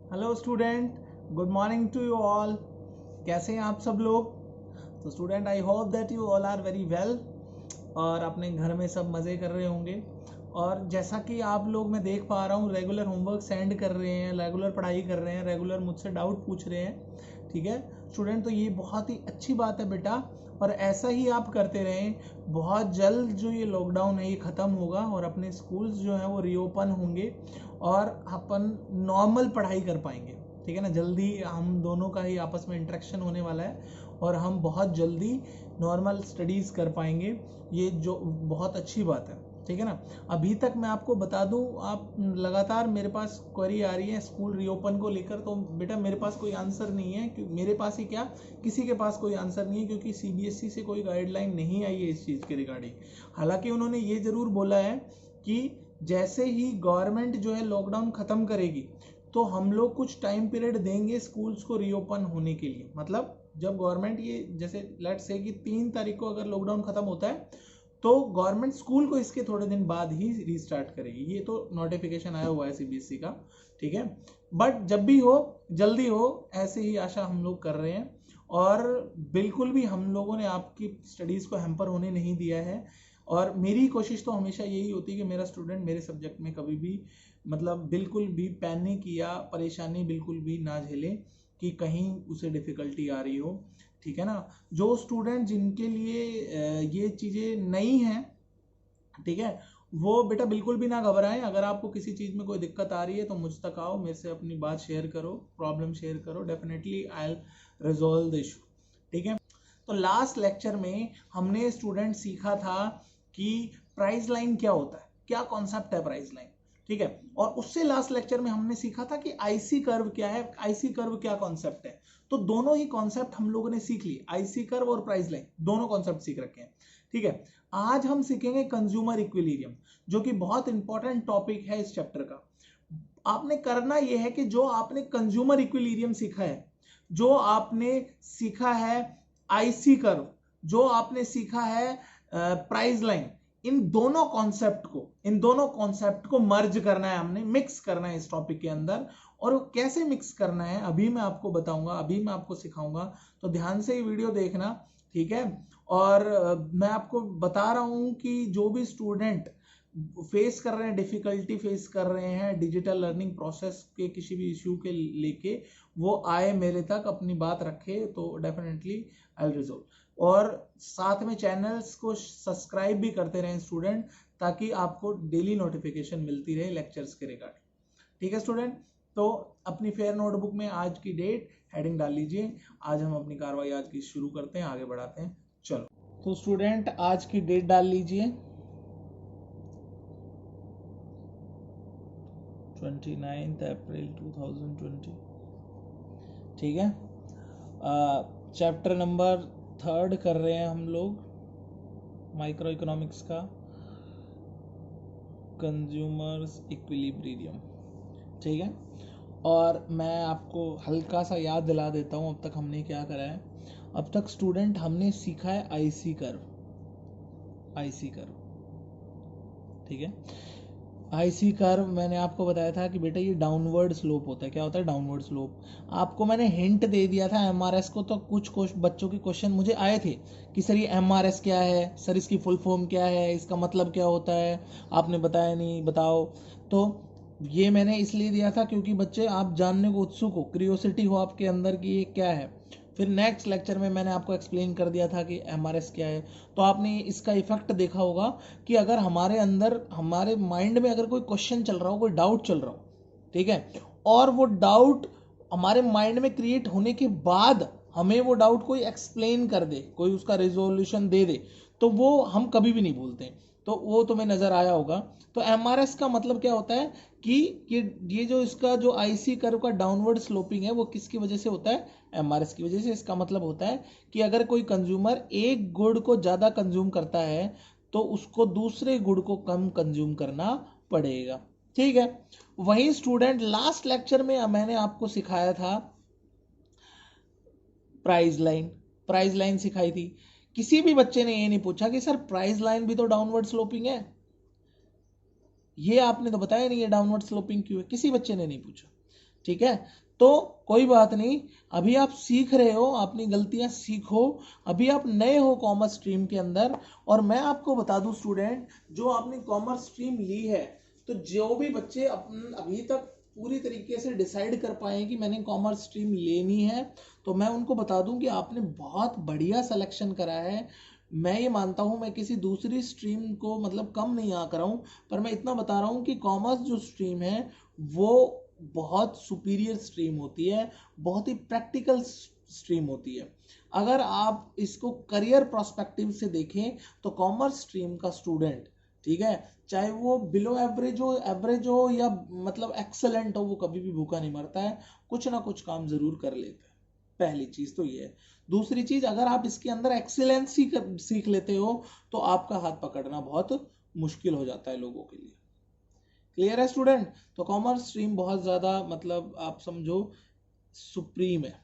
Hello student, good morning to you all. कैसे हैं आप सब लोग? तो student, I hope that you all are very well और अपने घर में सब मज़े कर रहे होंगे। और जैसा कि आप लोग मैं देख पा रहा हूँ, रेगुलर होमवर्क सेंड कर रहे हैं, रेगुलर पढ़ाई कर रहे हैं, रेगुलर मुझसे डाउट पूछ रहे हैं। ठीक है स्टूडेंट, तो ये बहुत ही अच्छी बात है बेटा, और ऐसा ही आप करते रहें। बहुत जल्द जो ये लॉकडाउन है ये ख़त्म होगा और अपने स्कूल्स जो हैं वो रीओपन होंगे और अपन नॉर्मल पढ़ाई कर पाएंगे। ठीक है ना, जल्दी हम दोनों का ही आपस में इंटरेक्शन होने वाला है और हम बहुत जल्दी नॉर्मल स्टडीज़ कर पाएंगे। ये जो बहुत अच्छी बात है। ठीक है ना। अभी तक मैं आपको बता दूं, आप लगातार मेरे पास क्वेरी आ रही है स्कूल रीओपन को लेकर, तो बेटा मेरे पास कोई आंसर नहीं है। क्यों मेरे पास ही क्या, किसी के पास कोई आंसर नहीं है, क्योंकि सीबीएसई से कोई गाइडलाइन नहीं आई है इस चीज़ के रिगार्डिंग। हालांकि उन्होंने ये ज़रूर बोला है कि जैसे ही गवर्नमेंट जो है लॉकडाउन ख़त्म करेगी तो हम लोग कुछ टाइम पीरियड देंगे स्कूल्स को रीओपन होने के लिए। मतलब जब गवर्नमेंट ये, जैसे लेट्स से कि 3 तारीख को अगर लॉकडाउन खत्म होता है तो गवर्नमेंट स्कूल को इसके थोड़े दिन बाद ही रीस्टार्ट करेगी। ये तो नोटिफिकेशन आया हुआ है सीबीएसई का। ठीक है, बट जब भी हो जल्दी हो, ऐसे ही आशा हम लोग कर रहे हैं। और बिल्कुल भी हम लोगों ने आपकी स्टडीज को हैम्पर होने नहीं दिया है। और मेरी कोशिश तो हमेशा यही होती है कि मेरा स्टूडेंट मेरे सब्जेक्ट में कभी भी मतलब बिल्कुल भी पैनिक या परेशानी बिल्कुल भी ना झेले कि कहीं उसे डिफिकल्टी आ रही हो। ठीक है ना। जो स्टूडेंट जिनके लिए ये चीज़ें नई हैं, ठीक है, वो बेटा बिल्कुल भी ना घबराएं। अगर आपको किसी चीज़ में कोई दिक्कत आ रही है तो मुझ तक आओ, मेरे से अपनी बात शेयर करो, प्रॉब्लम शेयर करो, definitely I will resolve the issue. ठीक है। तो लास्ट लेक्चर में हमने स्टूडेंट सीखा था कि प्राइस लाइन क्या होता है, क्या कॉन्सेप्ट है प्राइस लाइन। ठीक है, और उससे लास्ट लेक्चर में हमने सीखा था कि आईसी कर्व क्या है, आईसी कर्व क्या कॉन्सेप्ट है। तो दोनों ही कॉन्सेप्ट हम लोगों ने सीख लिए, आईसी कर्व और प्राइस लाइन दोनों कॉन्सेप्ट सीख रखे हैं। ठीक है, आज हम सीखेंगे कंज्यूमर इक्विलिब्रियम, जो कि बहुत इंपॉर्टेंट टॉपिक है इस चैप्टर का। आपने करना यह है कि जो आपने कंज्यूमर इक्विलिब्रियम सीखा है, जो आपने सीखा है आईसी कर्व, जो आपने सीखा है प्राइस लाइन, इन दोनों कॉन्सेप्ट को मर्ज करना है, हमने मिक्स करना है इस टॉपिक के अंदर। और वो कैसे मिक्स करना है अभी मैं आपको बताऊंगा, अभी मैं आपको सिखाऊंगा। तो ध्यान से ये वीडियो देखना। ठीक है। और मैं आपको बता रहा हूं कि जो भी स्टूडेंट फेस कर रहे हैं, डिफिकल्टी फेस कर रहे हैं डिजिटल लर्निंग प्रोसेस के किसी भी इश्यू के लेके, वो आए मेरे तक, अपनी बात रखे, तो डेफिनेटली आई विल रिजॉल्व। और साथ में चैनल्स को सब्सक्राइब भी करते रहें स्टूडेंट, ताकि आपको डेली नोटिफिकेशन मिलती रहे लेक्चर्स के रिगार्डिंग। ठीक है स्टूडेंट, तो अपनी फेयर नोटबुक में आज की डेट हेडिंग डाल लीजिए। आज हम अपनी कार्रवाई आज की शुरू करते हैं, आगे बढ़ाते हैं। चलो, तो स्टूडेंट आज की डेट डाल लीजिए, 29 अप्रैल 2020। ठीक है। चैप्टर नंबर 3 कर रहे हैं हम लोग माइक्रो इकोनॉमिक्स का, कंज्यूमर्स इक्विलिब्रियम। ठीक है, और मैं आपको हल्का सा याद दिला देता हूँ अब तक हमने क्या करा है। अब तक स्टूडेंट हमने सीखा है आईसी कर्व, आईसी कर्व। ठीक है, आईसी कर्व मैंने आपको बताया था कि बेटा ये डाउनवर्ड स्लोप होता है। क्या होता है डाउनवर्ड स्लोप? आपको मैंने हिंट दे दिया था एमआरएस को, तो कुछ बच्चों के क्वेश्चन मुझे आए थे कि सर ये एमआरएस क्या है, सर इसकी फुल फॉर्म क्या है, इसका मतलब क्या होता है, आपने बताया नहीं, बताओ। तो ये मैंने इसलिए दिया था क्योंकि बच्चे आप जानने को उत्सुक हो, क्रियोसिटी हो आपके अंदर कि ये क्या है। फिर नेक्स्ट लेक्चर में मैंने आपको एक्सप्लेन कर दिया था कि एमआरएस क्या है। तो आपने इसका इफेक्ट देखा होगा कि अगर हमारे अंदर, हमारे माइंड में अगर कोई क्वेश्चन चल रहा हो, कोई डाउट चल रहा हो, ठीक है, और वो डाउट हमारे माइंड में क्रिएट होने के बाद हमें वो डाउट कोई एक्सप्लेन कर दे, कोई उसका रिजोल्यूशन दे दे, तो वो हम कभी भी नहीं भूलते। तो वो तुम्हें नजर आया होगा। तो एमआरएस का मतलब क्या होता है कि ये जो इसका जो आईसी कर्व का डाउनवर्ड स्लोपिंग है वो किसकी वजह से होता है? एमआरएस की वजह से। इसका मतलब होता है कि अगर कोई कंज्यूमर एक गुड को ज़्यादा कंज्यूम करता है तो उसको दूसरे गुड को कम कंज्यूम करना पड़ेगा। ठीक है। वही स्टूडेंट लास्ट लेक्चर में मैंने आपको सिखाया था प्राइस लाइन, प्राइस लाइन सिखाई थी। किसी भी बच्चे ने ये नहीं पूछा कि सर प्राइस लाइन भी तो डाउनवर्ड स्लोपिंग है, ये आपने तो बताया नहीं है डाउनवर्ड स्लोपिंग क्यों है, किसी बच्चे ने नहीं पूछा। ठीक है, तो कोई बात नहीं, अभी आप सीख रहे हो, अपनी गलतियां सीखो, अभी आप नए हो कॉमर्स स्ट्रीम के अंदर। और मैं आपको बता दूं स्टूडेंट, जो आपने कॉमर्स स्ट्रीम ली है, तो जो भी बच्चे अभी तक पूरी तरीके से डिसाइड कर पाए कि मैंने कॉमर्स स्ट्रीम लेनी है, तो मैं उनको बता दूं कि आपने बहुत बढ़िया सिलेक्शन करा है। मैं ये मानता हूं, मैं किसी दूसरी स्ट्रीम को मतलब कम नहीं आ कर रहा हूं, पर मैं इतना बता रहा हूं कि कॉमर्स जो स्ट्रीम है वो बहुत सुपीरियर स्ट्रीम होती है, बहुत ही प्रैक्टिकल स्ट्रीम होती है। अगर आप इसको करियर प्रोस्पेक्टिव से देखें तो कॉमर्स स्ट्रीम का स्टूडेंट, ठीक है, चाहे वो बिलो एवरेज हो या मतलब एक्सेलेंट हो, वो कभी भी भूखा नहीं मरता है, कुछ ना कुछ काम जरूर कर लेता है। पहली चीज तो ये है। दूसरी चीज, अगर आप इसके अंदर एक्सीलेंसी सीख लेते हो तो आपका हाथ पकड़ना बहुत मुश्किल हो जाता है लोगों के लिए। क्लियर है स्टूडेंट? तो कॉमर्स स्ट्रीम बहुत ज़्यादा मतलब आप समझो सुप्रीम है।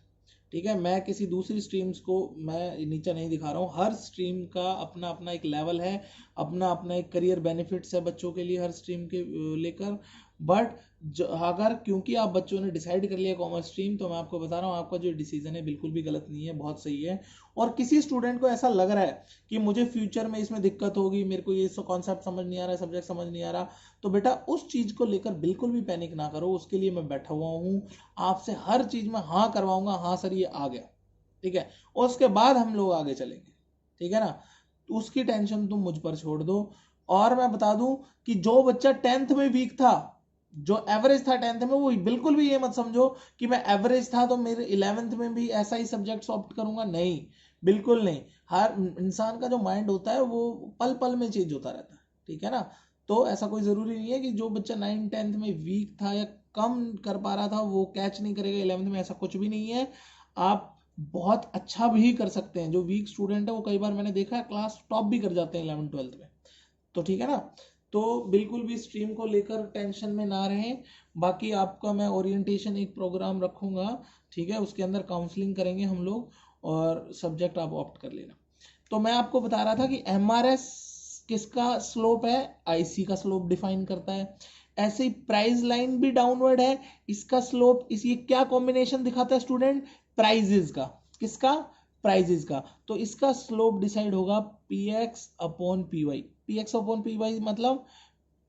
ठीक है, मैं किसी दूसरी स्ट्रीम्स को मैं नीचा नहीं दिखा रहा हूँ, हर स्ट्रीम का अपना अपना एक लेवल है, अपना अपना एक करियर बेनिफिट्स है बच्चों के लिए हर स्ट्रीम के लेकर। बट अगर क्योंकि आप बच्चों ने डिसाइड कर लिया कॉमर्स स्ट्रीम, तो मैं आपको बता रहा हूँ आपका जो डिसीजन है बिल्कुल भी गलत नहीं है, बहुत सही है। और किसी स्टूडेंट को ऐसा लग रहा है कि मुझे फ्यूचर में इसमें दिक्कत होगी, मेरे को ये कॉन्सेप्ट समझ नहीं आ रहा है, सब्जेक्ट समझ नहीं आ रहा, तो बेटा उस चीज को लेकर बिल्कुल भी पैनिक ना करो, उसके लिए मैं बैठा हुआ हूँ, आपसे हर चीज में हाँ करवाऊंगा, हाँ सर ये आ गया, ठीक है, और उसके बाद हम लोग आगे चलेंगे, ठीक है ना। तो उसकी टेंशन तुम मुझ पर छोड़ दो। और मैं बता दूं कि जो बच्चा 10th में वीक था, जो एवरेज था 10th में, वो बिल्कुल भी ये मत समझो कि मैं एवरेज था तो मेरे 11th में भी ऐसा ही सब्जेक्ट ऑप्ट करूंगा, नहीं, बिल्कुल नहीं। हर इंसान का जो माइंड होता है वो पल पल में चेंज होता रहता है, ठीक है ना। तो ऐसा कोई जरूरी नहीं है कि जो बच्चा 9 10th में वीक था या कम कर पा रहा था वो कैच नहीं करेगा 11th में, ऐसा कुछ भी नहीं है। आप बहुत अच्छा भी कर सकते हैं, जो वीक स्टूडेंट है वो कई बार मैंने देखा है क्लास टॉप भी कर जाते हैं 11th 12th में, तो ठीक है ना। तो बिल्कुल भी स्ट्रीम को लेकर टेंशन में ना रहें। बाकी आपका मैं ओरिएंटेशन एक प्रोग्राम रखूंगा, ठीक है, उसके अंदर काउंसलिंग करेंगे हम लोग, और सब्जेक्ट आप ऑप्ट कर लेना। तो मैं आपको बता रहा था कि एमआरएस किसका स्लोप है, आईसी का स्लोप डिफाइन करता है। ऐसे ही प्राइस लाइन भी डाउनवर्ड है, इसका स्लोप, इस ये क्या कॉम्बिनेशन दिखाता है स्टूडेंट, प्राइजेस का, किसका, प्राइजेस का। तो इसका स्लोप डिसाइड होगा px upon py। px upon py मतलब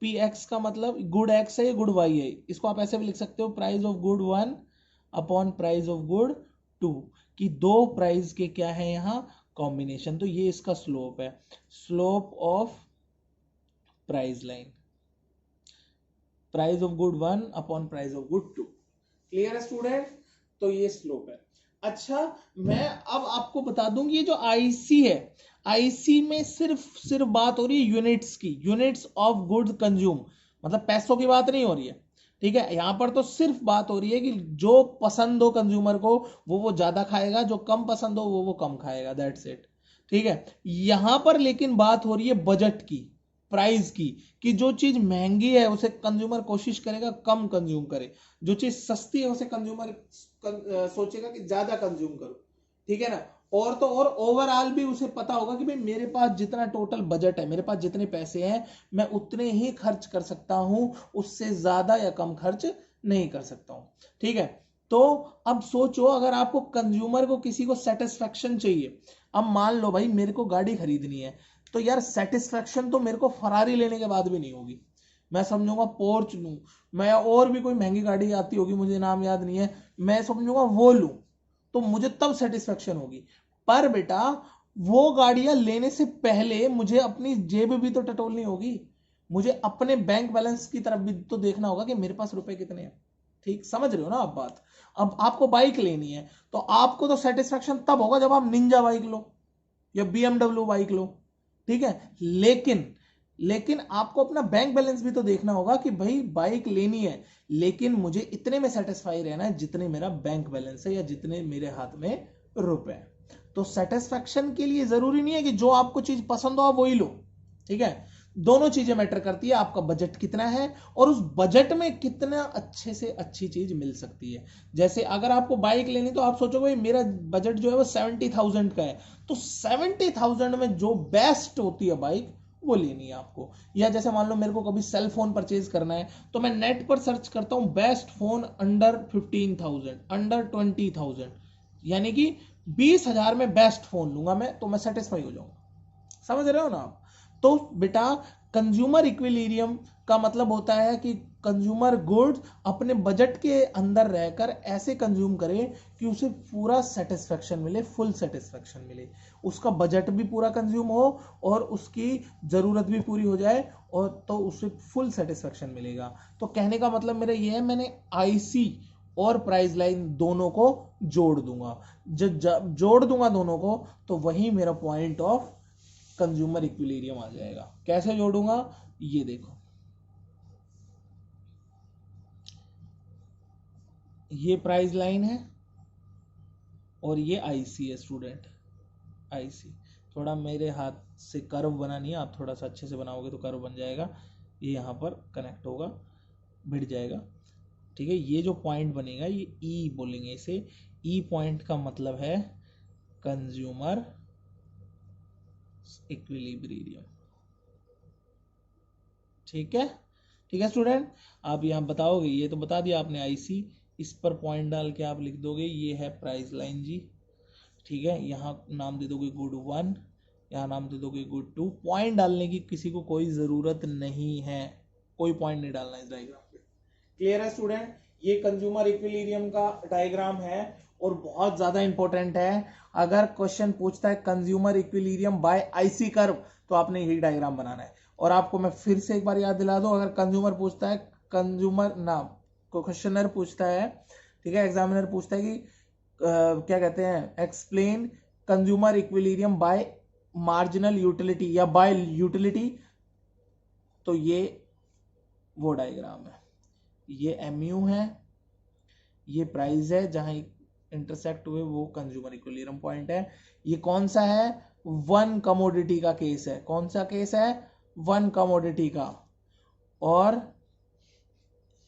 px का मतलब गुड x है, गुड y है, इसको आप ऐसे भी लिख सकते हो, price of good 1 upon price of good 2, कि दो प्राइस के क्या है यहाँ, कॉम्बिनेशन। तो ये इसका स्लोप है, slope of price line, price of good 1 upon price of good 2। Clear है स्टूडेंट? तो ये स्लोप है। अच्छा, मैं अब आपको बता दूं ये जो आईसी है, आईसी में सिर्फ बात हो रही है यूनिट्स की, यूनिट्स ऑफ गुड कंज्यूम, मतलब पैसों की बात नहीं हो रही है, ठीक है। यहां पर तो सिर्फ बात हो रही है कि जो पसंद हो कंज्यूमर को वो ज्यादा खाएगा, जो कम पसंद हो वो कम खाएगा, दैट्स इट, ठीक है। यहां पर लेकिन बात हो रही है बजट की, प्राइस की, कि जो चीज महंगी है उसे कंज्यूमर कोशिश करेगा कम कंज्यूम करे, जो चीज सस्ती है उसे कंज्यूमर सोचेगा कि ज्यादा कंज्यूम करो, ठीक है ना। और तो और ओवरऑल भी उसे पता होगा कि भाई मेरे पास जितना टोटल बजट है, मेरे पास जितने पैसे हैं, मैं उतने ही खर्च कर सकता हूं, उससे ज्यादा या कम खर्च नहीं कर सकता हूं, ठीक है। तो अब सोचो, अगर आपको कंज्यूमर को किसी को सेटिस्फेक्शन चाहिए, अब मान लो भाई मेरे को गाड़ी खरीदनी है, तो यार सेटिस्फेक्शन तो मेरे को फरारी लेने के बाद भी नहीं होगी, मैं समझूंगा पोर्च लूं, मैं और भी कोई महंगी गाड़ी आती होगी मुझे नाम याद नहीं है, मैं समझूंगा वो लूं, तो मुझे तब सेटिस्फेक्शन होगी। पर बेटा वो गाड़ियां लेने से पहले मुझे अपनी जेब भी तो टटोलनी होगी, मुझे अपने बैंक बैलेंस की तरफ भी तो देखना होगा कि मेरे पास रुपए कितने हैं, ठीक समझ रहे हो ना आप बात। अब आपको बाइक लेनी है, तो आपको तो सेटिस्फेक्शन तब होगा जब आप निंजा बाइक लो या बीएमडब्ल्यू बाइक लो, ठीक है। लेकिन आपको अपना बैंक बैलेंस भी तो देखना होगा कि भाई बाइक लेनी है, लेकिन मुझे इतने में सेटिस्फाई रहना है जितने मेरा बैंक बैलेंस है या जितने मेरे हाथ में रुपए हैं। तो सेटिस्फेक्शन के लिए जरूरी नहीं है कि जो आपको चीज पसंद हो आप वही लो, ठीक है। दोनों चीजें मैटर करती है, आपका बजट कितना है और उस बजट में कितना अच्छे से अच्छी चीज मिल सकती है। जैसे अगर आपको बाइक लेनी तो आप सोचोगे भाई मेरा बजट जो है वो 70,000 का है, तो 70,000 में जो बेस्ट होती है बाइक वो लेनी है आपको। या जैसे मान लो मेरे को कभी सेल फोन परचेज करना है तो मैं नेट पर सर्च करता हूं बेस्ट फोन अंडर 15,000, अंडर 20,000, यानी कि 20,000 में बेस्ट फोन लूंगा मैं, तो मैं सेटिस्फाई हो जाऊंगा। समझ रहे हो ना आप? तो बेटा कंज्यूमर इक्विलिब्रियम का मतलब होता है कि कंज्यूमर गुड्स अपने बजट के अंदर रहकर ऐसे कंज्यूम करे कि उसे पूरा सेटिस्फेक्शन मिले, फुल सेटिस्फेक्शन मिले, उसका बजट भी पूरा कंज्यूम हो और उसकी जरूरत भी पूरी हो जाए, और तो उसे फुल सेटिस्फेक्शन मिलेगा। तो कहने का मतलब मेरा ये है, मैंने आईसी और प्राइस लाइन दोनों को जोड़ दूंगा। जब जोड़ दूंगा दोनों को तो वही मेरा पॉइंट ऑफ कंज्यूमर इक्विलिब्रियम आ जाएगा। कैसे जोड़ूंगा, ये देखो, ये प्राइस लाइन है और ये आईसी है स्टूडेंट, आईसी। थोड़ा मेरे हाथ से कर्व बना नहीं है, आप थोड़ा सा अच्छे से बनाओगे तो कर्व बन जाएगा। ये यहाँ पर कनेक्ट होगा, भिड़ जाएगा, ठीक है। ये जो पॉइंट बनेगा ये ई बोलेंगे इसे। ई पॉइंट का मतलब है कंज्यूमर इक्विलिब्रियम, ठीक है। ठीक है स्टूडेंट, आप यहाँ बताओगे, ये तो बता दिया आपने आईसी, इस पर पॉइंट डाल के आप लिख दोगे ये है प्राइस लाइन जी, ठीक है। यहाँ नाम दे दोगे गुड 1, यहाँ नाम दे दोगे गुड 2। पॉइंट डालने की किसी को कोई जरूरत नहीं है, कोई पॉइंट नहीं डालना इस डायग्राम पे। क्लियर है स्टूडेंट? ये कंज्यूमर इक्विलिब्रियम का डायग्राम है और बहुत ज्यादा इंपॉर्टेंट है। अगर क्वेश्चन पूछता है consumer equilibrium bye IC curve, तो आपने यही डायग्राम बनाना है। और आपको मैं फिर से एक बार याद दिला दूं, अगर कंज्यूमर पूछता है, कंज्यूमर ना क्वेश्चनर पूछता है, ठीक है, एग्जामिनर पूछता है कि क्या कहते हैं, explain consumer equilibrium bye marginal utility या बाय यूटिलिटी, तो ये वो डायग्राम है। ये एमयू है, ये प्राइस है, जहां इंटरसेक्ट हुए वो कंज्यूमर इक्विलिब्रियम पॉइंट है। ये कौन सा है, वन कमोडिटी का केस है। कौन सा केस है, वन कमोडिटी का। और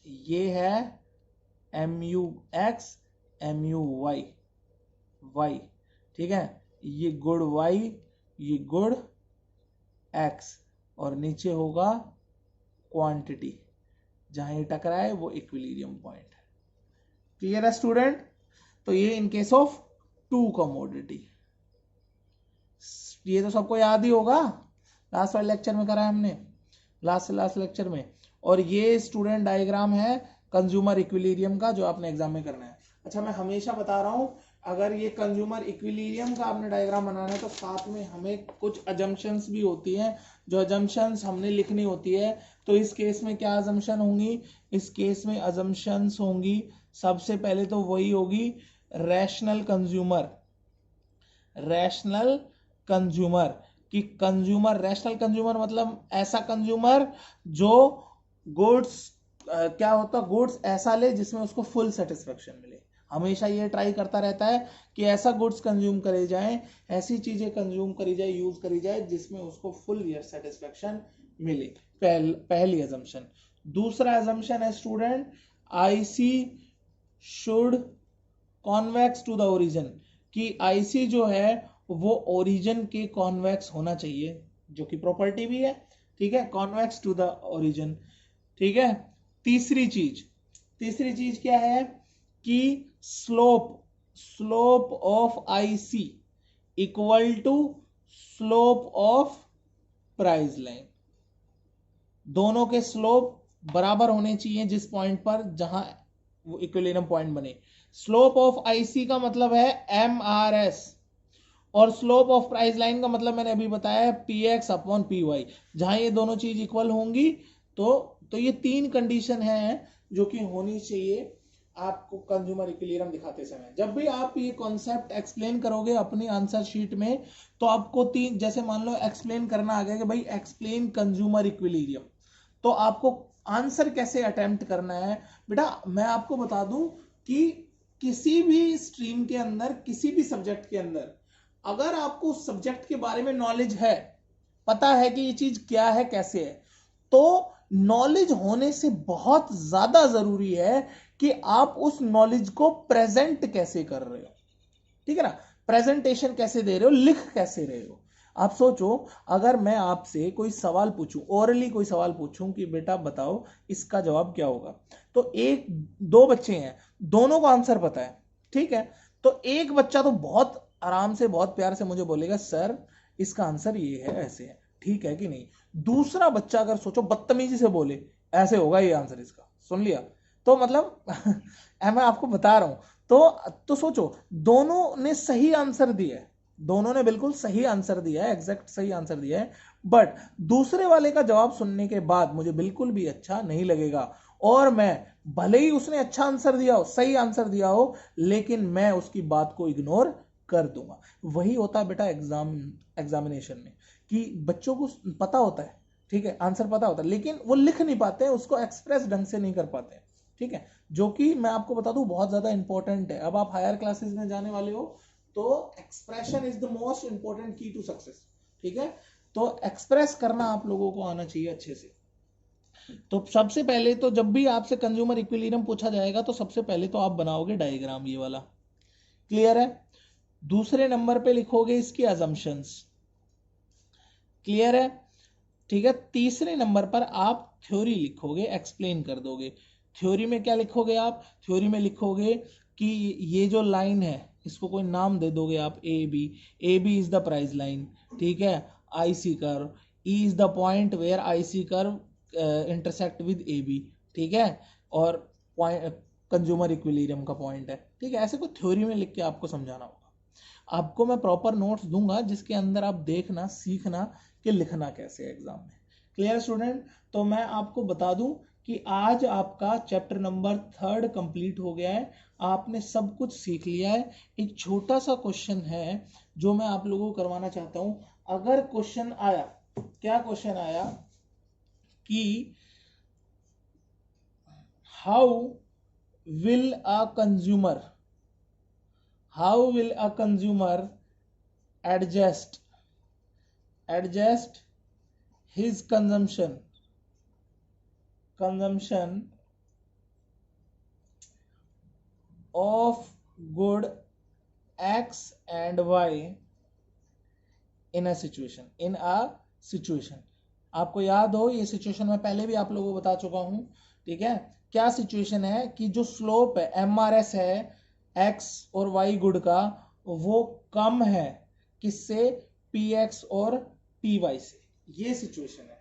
ये है MU X, MU Y, Y, ठीक है। ये गुड वाई, ये गुड एक्स, और नीचे होगा क्वांटिटी, जहां ये टकराए वो इक्विलिब्रियम पॉइंट है। क्लियर है स्टूडेंट? तो ये in case of two commodity, ये तो सबको याद ही होगा, लास्ट वाले लेक्चर में करा है हमने, लास्ट लेक्चर में। और ये स्टूडेंट डायग्राम है कंज्यूमर इक्विलिब्रियम का, जो आपने एग्जाम में करना है। अच्छा, मैं हमेशा बता रहा हूं, अगर ये कंज्यूमर इक्विलिब्रियम का आपने डायग्राम बनाना है तो साथ में हमें कुछ अजम्पशंस भी होती हैं, जो अजम्पशंस हमने लिखनी होती है। तो इस केस में क्या अजम्पशन होंगी, इस केस में अजम्पशंस होंगी, सबसे पहले तो वही होगी रैशनल कंज्यूमर, रैशनल कंज्यूमर कि कंज्यूमर, रैशनल कंज्यूमर मतलब ऐसा कंज्यूमर जो गुड्स क्या होता है, गुड्स ऐसा ले जिसमें उसको फुल सेटिस्फेक्शन मिले। हमेशा ये ट्राई करता रहता है कि ऐसा गुड्स कंज्यूम करे जाए, ऐसी चीजें कंज्यूम करी जाए, यूज करी जाए जिसमें उसको फुल सेटिस्फेक्शन मिले। पहली अजम्पशन। दूसरा अजम्पशन है student, IC should convex to the origin, कि आईसी जो है वो ओरिजिन के कॉन्वेक्स होना चाहिए, जो कि प्रॉपर्टी भी है, ठीक है, कॉन्वेक्स टू द ओरिजिन, ठीक है। तीसरी चीज क्या है कि slope of IC equal to slope of price line, दोनों के स्लोप बराबर होने चाहिए जिस पॉइंट पर जहां वो इक्विलिब्रियम पॉइंट बने। स्लोप ऑफ आईसी का मतलब है एमआरएस, और स्लोप ऑफ प्राइस लाइन का मतलब मैंने अभी बताया है P X upon P Y. जहां ये दोनों चीज इक्वल होंगी तो ये तीन कंडीशन है जो कि होनी चाहिए आपको कंज्यूमर इक्विलिब्रियम दिखाते समय। जब भी आप ये कॉन्सेप्ट एक्सप्लेन करोगे अपनी आंसर शीट में, तो आपको तीन, जैसे मान लो एक्सप्लेन करना आ गया कि भाई एक्सप्लेन कंज्यूमर इक्विलिब्रियम, तो आपको आंसर कैसे अटेम्प्ट करना है। बेटा मैं आपको बता दूं कि किसी भी स्ट्रीम के अंदर, किसी भी सब्जेक्ट के अंदर, अगर आपको उस सब्जेक्ट के बारे में नॉलेज है, पता है कि ये चीज क्या है, कैसे है, तो नॉलेज होने से बहुत ज्यादा जरूरी है कि आप उस नॉलेज को प्रेजेंट कैसे कर रहे हो, ठीक है ना, प्रेजेंटेशन कैसे दे रहे हो, लिख कैसे रहे हो। आप सोचो, अगर मैं आपसे कोई सवाल पूछूं, ओरली कोई सवाल पूछूं कि बेटा बताओ इसका जवाब क्या होगा, तो एक दो बच्चे हैं, दोनों को आंसर पता है, ठीक है, तो एक बच्चा तो बहुत आराम से बहुत प्यार से मुझे बोलेगा सर इसका आंसर ये है, ऐसे है, ठीक है कि नहीं। दूसरा बच्चा अगर सोचो बदतमीजी से बोले ऐसे होगा ये आंसर इसका, सुन लिया, तो मतलब मैं आपको बता रहा हूं, तो सोचो दोनों ने सही आंसर दिया है, दोनों ने बिल्कुल सही आंसर दिया है, एग्जैक्ट सही आंसर दिया है, बट दूसरे वाले का जवाब सुनने के बाद मुझे बिल्कुल भी अच्छा नहीं लगेगा, और मैं भले ही उसने अच्छा आंसर दिया हो, सही आंसर दिया हो, लेकिन मैं उसकी बात को इग्नोर कर दूंगा। वही होता है बेटा एग्जामिनेशन में, कि बच्चों को पता होता है, ठीक है, आंसर पता होता है, लेकिन वो लिख नहीं पाते हैं, उसको एक्सप्रेस ढंग से नहीं कर पाते हैं, ठीक है, जो कि मैं आपको बता दूं बहुत ज्यादा इंपॉर्टेंट है। अब आप हायर क्लासेस में जाने वाले हो, तो expression is the most important की टू सक्सेस, ठीक है, तो एक्सप्रेस करना आप लोगों को आना चाहिए अच्छे से। तो सबसे पहले तो जब भी आपसे कंज्यूमर इक्विलिब्रियम पूछा जाएगा, तो सबसे पहले तो आप बनाओगे डायग्राम ये वाला, क्लियर है। दूसरे नंबर पे लिखोगे इसकी अजम्पशंस, क्लियर है, ठीक है। तीसरे नंबर पर आप थ्योरी लिखोगे, एक्सप्लेन कर दोगे। थ्योरी में क्या लिखोगे आप, थ्योरी में लिखोगे कि ये जो लाइन है इसको कोई नाम दे दोगे आप, A B is the price line, ठीक है, I C curve, E is the point where I C curve intersect with A B, ठीक है, और पॉइंट कंज्यूमर इक्विलिब्रियम का पॉइंट है, ठीक है। ऐसे कोई थ्योरी में लिख के आपको समझाना होगा। आपको मैं प्रॉपर नोट्स दूंगा जिसके अंदर आप देखना सीखना कि लिखना कैसे है एग्जाम में, क्लियर स्टूडेंट। तो मैं आपको बता दूं कि आज आपका चैप्टर नंबर 3 कंप्लीट हो गया है, आपने सब कुछ सीख लिया है। एक छोटा सा क्वेश्चन है जो मैं आप लोगों को करवाना चाहता हूं। अगर क्वेश्चन आया, क्या क्वेश्चन आया कि how will a consumer adjust his consumption of good X and Y in a situation। आपको याद हो ये सिचुएशन में पहले भी आप लोगों को बता चुका हूं, ठीक है। क्या सिचुएशन है कि जो स्लोप है MRS है X और Y गुड का, वो कम है किससे, PX और PY से। ये सिचुएशन है,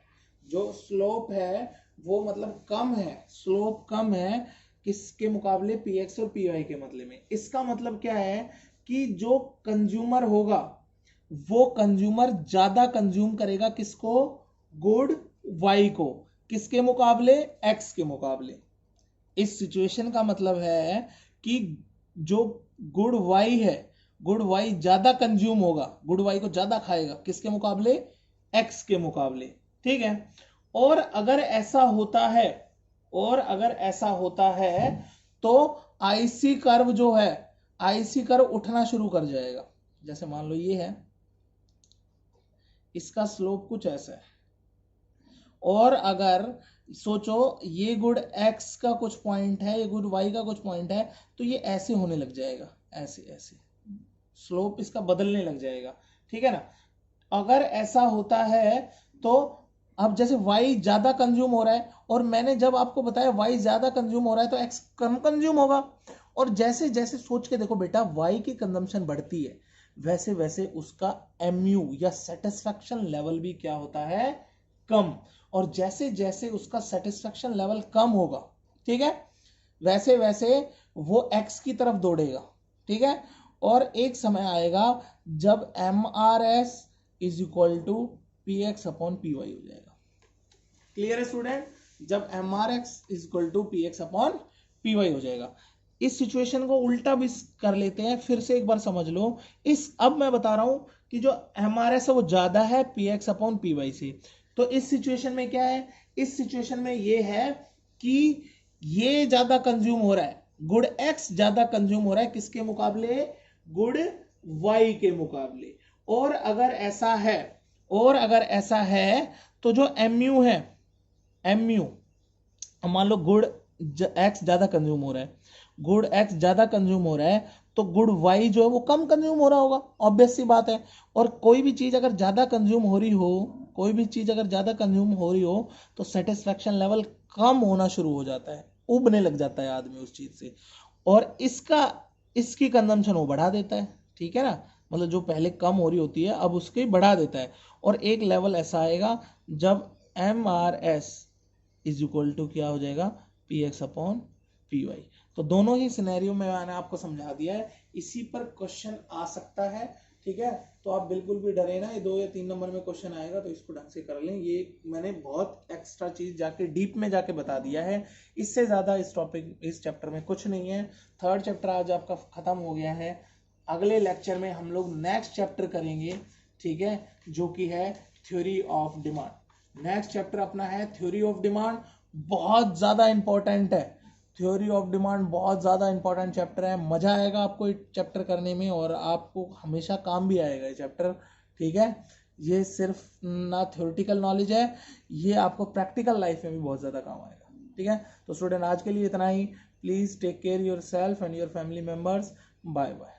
जो स्लोप है वो मतलब कम है, स्लोप कम है किसके मुकाबले, PX और PY के मतलब में। इसका मतलब क्या है कि जो कंज्यूमर होगा वो कंज्यूमर ज्यादा कंज्यूम करेगा किसको, गुड Y को, किसके मुकाबले, X के मुकाबले। इस सिचुएशन का मतलब है कि जो गुड Y है, गुड Y ज्यादा कंज्यूम होगा, गुड Y को ज्यादा खाएगा किसके मुकाबले, X के मुकाबले, ठीक है। और अगर ऐसा होता है तो आईसी कर्व जो है, आईसी कर्व उठना शुरू कर जाएगा। जैसे मान लो ये है, इसका स्लोप कुछ ऐसा है, और अगर सोचो ये गुड X का कुछ पॉइंट है, ये गुड Y का कुछ पॉइंट है, तो ये ऐसे होने लग जाएगा, ऐसे ऐसे स्लोप इसका बदलने लग जाएगा, ठीक है ना। अगर ऐसा होता है तो अब जैसे Y ज्यादा कंज्यूम हो रहा है, और मैंने जब आपको बताया Y ज्यादा कंज्यूम हो रहा है तो X कम कंज्यूम होगा, और जैसे जैसे सोच के देखो बेटा, Y की कंजम्पशन बढ़ती है वैसे वैसे उसका MU या सेटिस्फैक्शन लेवल भी क्या होता है, कम। और जैसे जैसे उसका सेटिस्फैक्शन लेवल कम होगा, ठीक है, वैसे वैसे वो X की तरफ दौड़ेगा, ठीक है। और एक समय आएगा जब MRS is equal to PX upon PY हो जाएगा, क्लियर है स्टूडेंट। जब MRX is equal to PX upon PY हो जाएगा। इस सिचुएशन को उल्टा भी कर लेते हैं, फिर से एक बार समझ लो। अब मैं बता रहा हूं कि जो MRS है वो ज्यादा है PX अपॉन PY से। तो इस सिचुएशन में क्या है, इस सिचुएशन में ये है कि ये ज्यादा कंज्यूम हो रहा है, गुड X ज्यादा कंज्यूम हो रहा है किसके मुकाबले, गुड Y के मुकाबले। और अगर ऐसा है तो जो MU है, MU मान लो गुड X ज्यादा कंज्यूम हो रहा है, गुड एक्स ज़्यादा कंज्यूम हो रहा है तो गुड वाई जो है वो कम कंज्यूम हो रहा होगा, ऑब्वियस सी बात है। और कोई भी चीज़ अगर ज़्यादा कंज्यूम हो रही हो, कोई भी चीज़ अगर ज़्यादा कंज्यूम हो रही हो तो सेटिस्फैक्शन लेवल कम होना शुरू हो जाता है, उबने लग जाता है आदमी उस चीज़ से, और इसकी कंजम्पशन वो बढ़ा देता है, ठीक है ना। मतलब जो पहले कम हो रही होती है अब उसकी बढ़ा देता है, और एक लेवल ऐसा आएगा जब MRS इज इक्वल टू क्या हो जाएगा, PX अपॉन PY। तो दोनों ही सिनेरियो में मैंने आपको समझा दिया है, इसी पर क्वेश्चन आ सकता है, ठीक है। तो आप बिल्कुल भी डरे ना, ये 2 या 3 नंबर में क्वेश्चन आएगा तो इसको ढंग से कर लें। ये मैंने बहुत एक्स्ट्रा चीज जाके डीप में जाके बता दिया है, इससे ज्यादा इस टॉपिक इस चैप्टर में कुछ नहीं है। थर्ड चैप्टर आज आपका खत्म हो गया है। अगले लेक्चर में हम लोग नेक्स्ट चैप्टर करेंगे, ठीक है, जो कि है theory of demand. Next chapter अपना है थ्योरी ऑफ डिमांड, बहुत ज्यादा इंपॉर्टेंट है। थ्योरी ऑफ डिमांड बहुत ज़्यादा इंपॉर्टेंट चैप्टर है, मज़ा आएगा आपको ये चैप्टर करने में, और आपको हमेशा काम भी आएगा ये चैप्टर, ठीक है। ये सिर्फ ना थ्योरेटिकल नॉलेज है, ये आपको प्रैक्टिकल लाइफ में भी बहुत ज़्यादा काम आएगा, ठीक है। तो स्टूडेंट आज के लिए इतना ही। Please take care yourself and your family members. Bye bye.